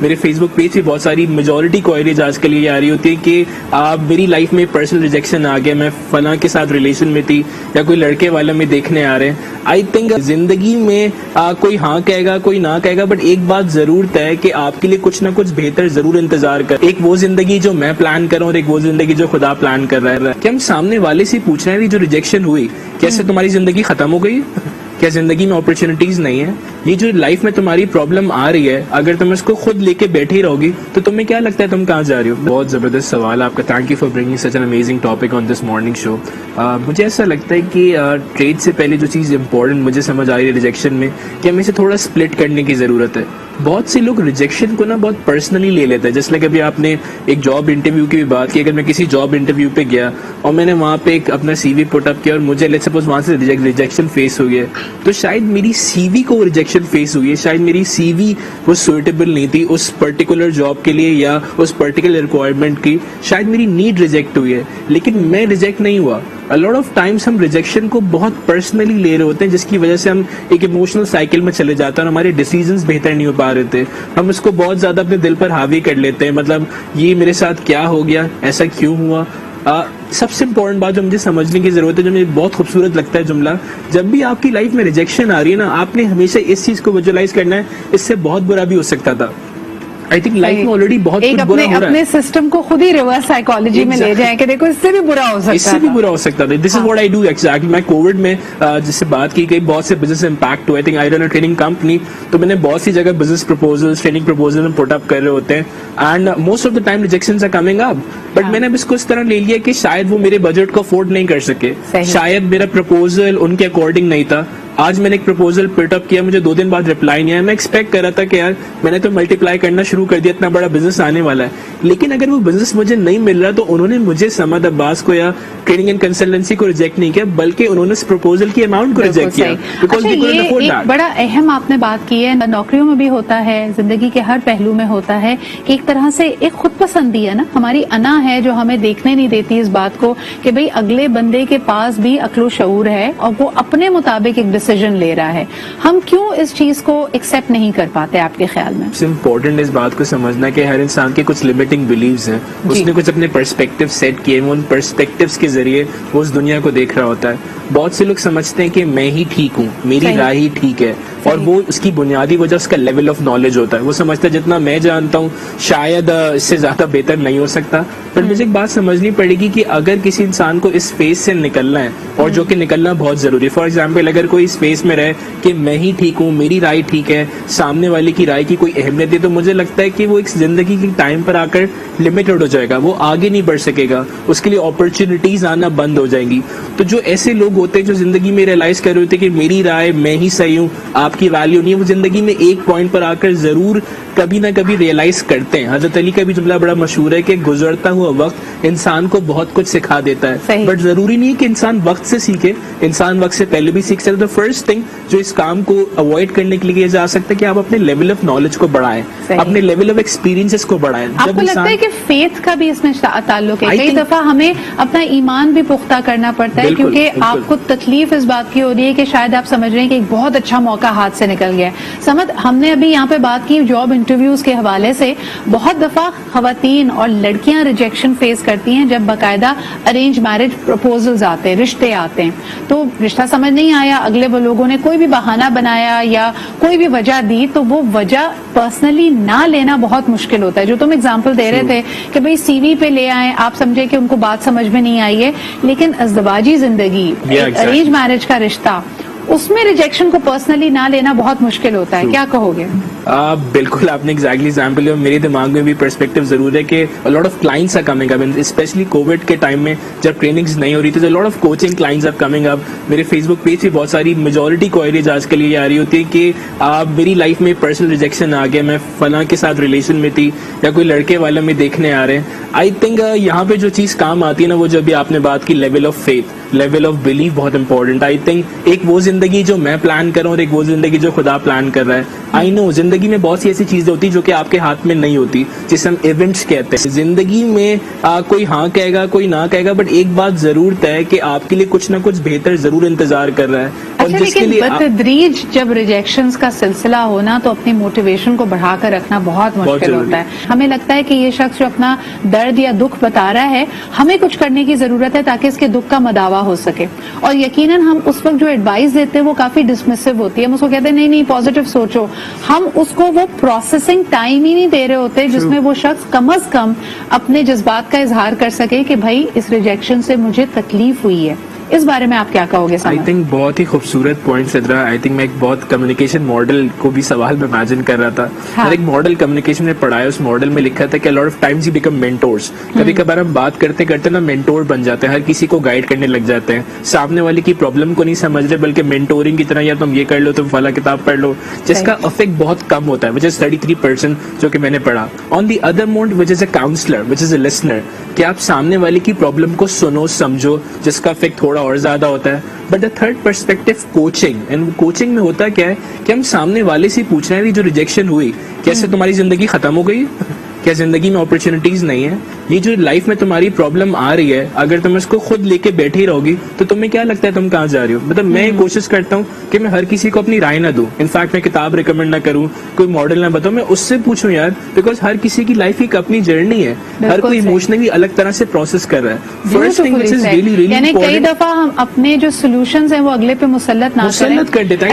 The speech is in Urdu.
میرے فیس بک پیج پہ بہت ساری میجورٹی کوئریز آج کل یہ آ رہی ہوتی ہے کہ میری لائف میں پرسنل ریجیکشن آ گیا, میں فلاں کے ساتھ ریلیشن میں تھی یا کوئی لڑکے والا میں دیکھنے آ رہے ہیں. آئی تھنک زندگی میں کوئی ہاں کہے گا کوئی نہ کہے گا, بٹ ایک بات ضرور طے ہے کہ آپ کے لیے کچھ نہ کچھ بہتر ضرور انتظار کر. ایک وہ زندگی جو میں پلان کر رہا ہوں اور ایک وہ زندگی جو خدا پلان کر رہا ہے. کہ ہم سامنے والے سے پوچھ رہے ہیں جو ریجیکشن ہوئی کیسے تمہاری زندگی ختم ہو گئی, کیا زندگی میں اپرچونٹیز نہیں ہے؟ یہ جو لائف میں تمہاری پرابلم آ رہی ہے اگر تم اس کو خود لے کے بیٹھی رہو گی تو تمہیں کیا لگتا ہے تم کہاں جا رہی ہو؟ بہت زبردست سوال آپ کا. Thank you for bringing such an amazing topic on this morning show. مجھے ایسا لگتا ہے کہ ٹریڈ سے پہلے جو چیز امپورٹنٹ مجھے سمجھ آ رہی ہے ریجیکشن میں کہ ہمیں اسے تھوڑا سپلٹ کرنے کی ضرورت ہے. بہت سے لوگ ریجیکشن کو نا بہت پرسنلی لے لیتے ہیں. جیسے لائک ابھی آپ نے ایک جاب انٹرویو کی بھی بات کی, اگر میں کسی جاب انٹرویو پہ گیا اور میں نے وہاں پہ ایک اپنا سی وی پٹ اپ کیا اور مجھے لیٹس سپوز وہاں سے ریجیکشن فیس ہوئی ہے, تو شاید میری سی وی کو ریجیکشن فیس ہوئی ہے, شاید میری سی وی وہ سوٹیبل نہیں تھی اس پرٹیکولر جاب کے لیے یا اس پرٹیکولر ریکوائرمنٹ کی, شاید میری نیڈ ریجیکٹ ہوئی ہے لیکن میں ریجیکٹ نہیں ہوا. A lot of times ہم ریجیکشن کو بہت پرسنلی لے رہے ہوتے ہیں جس کی وجہ سے ہم ایک ایموشنل سائیکل میں چلے جاتے ہیں اور ہمارے ڈیسیژنز بہتر نہیں ہو پا رہے تھے. ہم اس کو بہت زیادہ اپنے دل پر حاوی کر لیتے ہیں, مطلب یہ میرے ساتھ کیا ہو گیا, ایسا کیوں ہوا. سب سے امپورٹنٹ بات جو مجھے سمجھنے کی ضرورت ہے, جو مجھے بہت خوبصورت لگتا ہے جملہ, جب بھی آپ کی لائف میں ریجیکشن آ رہی ہے نا آپ نے ہمیشہ اس چیز کو ویژوائز کرنا ہے اس سے بہت برا بھی ہو سکتا تھا. آئی تھنک لائف میں آلریڈی بہت کچھ برا ہو رہا ہے. اپنے سسٹم کو خود ہی ریورس سائیکالوجی میں لے جائیں کہ دیکھو اس سے بھی برا ہو سکتا ہے, اس سے بھی برا ہو سکتا تھا. This is what I do exactly. میں کووڈ میں جس سے بات کی گئی بہت سے بزنس امپیکٹ ہوئے. آئی رن اے ٹریننگ کمپنی, تو میں نے بہت سی جگہ business proposal training proposal put up کر رہے ہوتے ہیں and most of the time rejections are coming up, but میں نے اب اس کو اس طرح لے لیا کہ شاید وہ میرے بجٹ کو افورڈ نہیں کر سکے, شاید میرا پرپوزل ان کے اکارڈنگ نہیں تھا. آج میں نے ایک پرپوزل پٹ اپ کیا, مجھے 2 دن بعد ریپلائی نہیں آیا. میں ایکسپیکٹ کر رہا تھا کہ یار میں نے تو ملٹی پلائی کرنا شروع کر دیا, اتنا بڑا بزنس آنے والا ہے, لیکن اگر وہ بزنس مجھے نہیں مل رہا تو انہوں نے مجھے سمد عباس کو یا ٹریننگ اینڈ کنسلٹنسی کو ریجیکٹ نہیں کیا بلکہ انہوں نے اس پرپوزل کی اماؤنٹ کو ریجیکٹ کیا. یہ ایک بڑا اہم آپ نے بات کی ہے, نوکریوں میں بھی ہوتا ہے, زندگی کے ہر پہلو میں ہوتا ہے کہ ایک طرح سے ایک خود پسندی ہے نا, ہماری انا ہے جو ہمیں دیکھنے نہیں دیتی اس بات کو کہ بھئی اگلے بندے کے پاس بھی عقل و شعور ہے اور وہ اپنے مطابق ایک ڈیسیژن لے رہا ہے. ہم کیوں اس چیز کو ایکسپٹ نہیں کر پاتے آپ کے خیال میں؟ امپورٹنٹ اس بات کو سمجھنا کہ ہر انسان کے کچھ لمیٹنگ بلیفز ہیں, اس نے کچھ اپنے پرسپیکٹو سیٹ کیے, ان پرسپیکٹوز کے ذریعے وہ اس دنیا کو دیکھ رہا ہوتا ہے. بہت سے لوگ سمجھتے ہیں کہ میں ہی ٹھیک ہوں, میری رائے ہی ٹھیک ہے, اور وہ اس کی بنیادی وجہ اس کا لیول آف نالج ہوتا ہے. وہ سمجھتا ہے جتنا میں جانتا ہوں شاید اس سے زیادہ بہتر نہیں ہو سکتا. پر مجھے ایک بات سمجھنی پڑے گی کہ اگر کسی انسان کو اس فیز سے نکلنا ہے, اور جو کہ نکلنا بہت ضروری ہے, فار ایگزامپل اگر کوئی اس فیز میں رہے کہ میں ہی ٹھیک ہوں, میری رائے ٹھیک ہے, سامنے والے کی رائے کی کوئی اہمیت ہے, تو مجھے لگتا ہے کہ وہ ایک زندگی کی ٹائم پر آ کر لمیٹڈ ہو جائے گا, وہ آگے نہیں بڑھ سکے گا, اس کے لیے اپرچونٹیز آنا بند ہو جائیں گی. تو جو ایسے لوگ ہوتے ہیں جو زندگی میں ریئلائز کر رہے ہوتے کہ میری رائے میں ہی صحیح ہوں, آپ کی ویلیو نہیں ہے, وہ زندگی میں ایک پوائنٹ پر آ کر ضرور کبھی نہ کبھی ریئلائز کرتے ہیں. حضرت علی کا بھی جملہ بڑا مشہور ہے کہ گزرتا ہوا وقت انسان کو بہت کچھ سکھا دیتا ہے, بٹ ضروری نہیں ہے کہ انسان وقت سے سیکھے, انسان وقت سے پہلے بھی سیکھ سکتا ہے. فرسٹ تھنگ جو اس کام کو اوائڈ کرنے کے لیے جا سکتا ہے کہ آپ اپنے لیول آف نالج کو بڑھائیں, اپنے لیول آف ایکسپیرینسز کو بڑھائیں. آپ کو لگتا ہے کہ فیتھ کا بھی اس میں تعلق ہے؟ کئی دفعہ ہمیں اپنا ایمان بھی پختہ کرنا پڑتا ہے, کیونکہ آپ کو تکلیف اس بات کی ہو رہی ہے کہ شاید آپ سمجھ رہے ہیں کہ ایک بہت اچھا موقع ہاتھ سے نکل گیا ہے. سمجھ, ہم نے ابھی یہاں پہ بات کی جاب انٹرویوز کے حوالے سے, بہت دفعہ خواتین اور لڑکیاں ریجیکشن فیس کرتی ہیں جب باقاعدہ ارینج میرج پروپوزلز آتے ہیں, رشتے آتے ہیں, تو رشتہ سمجھ نہیں آیا, اگلے وہ لوگوں نے کوئی بھی بہانہ بنایا یا کوئی بھی وجہ دی, تو وہ وجہ پرسنلی نہ لینا بہت مشکل ہوتا ہے. جو تم اگزامپل دے رہے تھے کہ بھئی سی وی پہ لے آئیں, آپ سمجھے کہ ان کو بات سمجھ میں نہیں آئی ہے, لیکن ازدواجی زندگی, ارینج میرج کا رشتہ, اس میں ریجیکشن کو پرسنلی نہ لینا بہت مشکل ہوتا ہے. کیا کہو گے؟ بالکل, آپ نے ایگزیکٹلی ایگزامپل, میرے دماغ میں بھی پرسپیکٹو ضرور ہے کہ lot of clients are coming up, specially Covid کے ٹائم میں جب ٹریننگز نہیں ہو رہی تھی, تو lot of coaching clients are coming up. میرے فیس بک پیج پہ بہت ساری میجورٹی کوئریز آج کل یہ آ رہی ہوتی ہے کہ میری لائف میں پرسنل ریجیکشن آ گیا, میں فلاں کے ساتھ ریلیشن میں تھی یا کوئی لڑکے والا میں دیکھنے آ رہے ہیں. آئی تھنک یہاں پہ جو چیز کام آتی ہے نا, وہ جو بھی آپ نے بات کی level of faith, level of belief بہت امپورٹنٹ. آئی تھنک ایک وہ زندگی جو میں پلان کر رہا ہوں اور ایک وہ زندگی جو خدا پلان کر رہا ہے. آئی نو زندگی میں بہت سی ایسی چیزیں ہوتی جو کہ آپ کے ہاتھ میں نہیں ہوتی, جسے ہم ایونٹس کہتے ہیں. زندگی میں کوئی ہاں کہے گا کوئی نہ کہے گا, بٹ ایک بات ضرور طے ہے کہ آپ کے لیے کچھ نہ کچھ بہتر ضرور انتظار کر رہا ہے. اور اچھا جس کے لیکن لیے بتدریج جب ریجیکشنز کا سلسلہ ہونا تو اپنی موٹیویشن کو بڑھا کر رکھنا بہت مشکل ہوتا ہے. ہمیں لگتا ہے کہ یہ شخص جو اپنا درد یا دکھ بتا رہا ہے ہمیں کچھ کرنے کی ضرورت ہے تاکہ اس کے دکھ کا مداوا ہو سکے, اور یقیناً ہم اس وقت جو ایڈوائز دیتے ہیں وہ کافی ڈسمسو ہوتی ہے. ہم اس کو کہتے ہیں نہیں پازیٹیو سوچو, ہم اس کو وہ پروسیسنگ ٹائم ہی نہیں دے رہے ہوتے جس میں وہ شخص کم از کم اپنے جذبات کا اظہار کر سکے کہ بھائی اس ریجیکشن سے مجھے تکلیف ہوئی ہے. اس بارے میں آپ کیا کہو گے؟ آئی تھنک بہت ہی خوبصورت پوائنٹ صدرا. آئی تھنک میں ایک بہت کمیونیکیشن ماڈل کو بھی سوال میں امیجن کر رہا تھا. اور ایک ماڈل کمیونیکیشن میں پڑھایا, اس ماڈل میں لکھا تھا کہ lot of Times you become mentors. کبھی کبھار ہم بات کرتے کرتے نا مینٹور بن جاتے ہیں, ہر کسی کو گائیڈ کرنے لگ جاتے ہیں, سامنے والے کی پرابلم کو نہیں سمجھ رہے بلکہ مینٹورنگ کی طرح یا تم یہ کر لو تم فلاں کتاب پڑھ لو, جس کا افیکٹ بہت کم ہوتا ہے, وچ از 33% جو کہ میں نے پڑھا. On the other note which is a counsellor which is a listener, کہ آپ سامنے والے کی پرابلم کو سنو سمجھو, جس کا افیکٹ تھوڑا اور زیادہ ہوتا ہے. But the third perspective coaching, and coaching میں ہوتا کیا ہے کہ ہم سامنے والے سے پوچھ رہے ہیں جو ریجیکشن ہوئی کیسے تمہاری زندگی ختم ہو گئی, کیا زندگی میں اپرچونٹیز نہیں ہے, یہ جو لائف میں تمہاری پرابلم آ رہی ہے اگر تم اس کو خود لے کے بیٹھی رہو گی تو تمہیں کیا لگتا ہے تم کہاں جا رہی ہو. مطلب میں کوشش کرتا ہوں کہ میں ہر کسی کو اپنی رائے نہ دوں, انفیکٹ میں کتاب ریکمینڈ نہ کروں, کوئی ماڈل نہ بتاؤں, میں اس سے پوچھوں یار, بیکاز ہر کسی کی لائف ایک اپنی جرنی ہے, ہر کوئی ایموشنلی الگ طرح سے پروسیس کر رہا ہے. First thing which is really really یعنی کئی دفعہ ہم اپنے جو سولوشنز ہیں وہ اگلے پہ مسلط نہ کریں, کر دیتا ہے.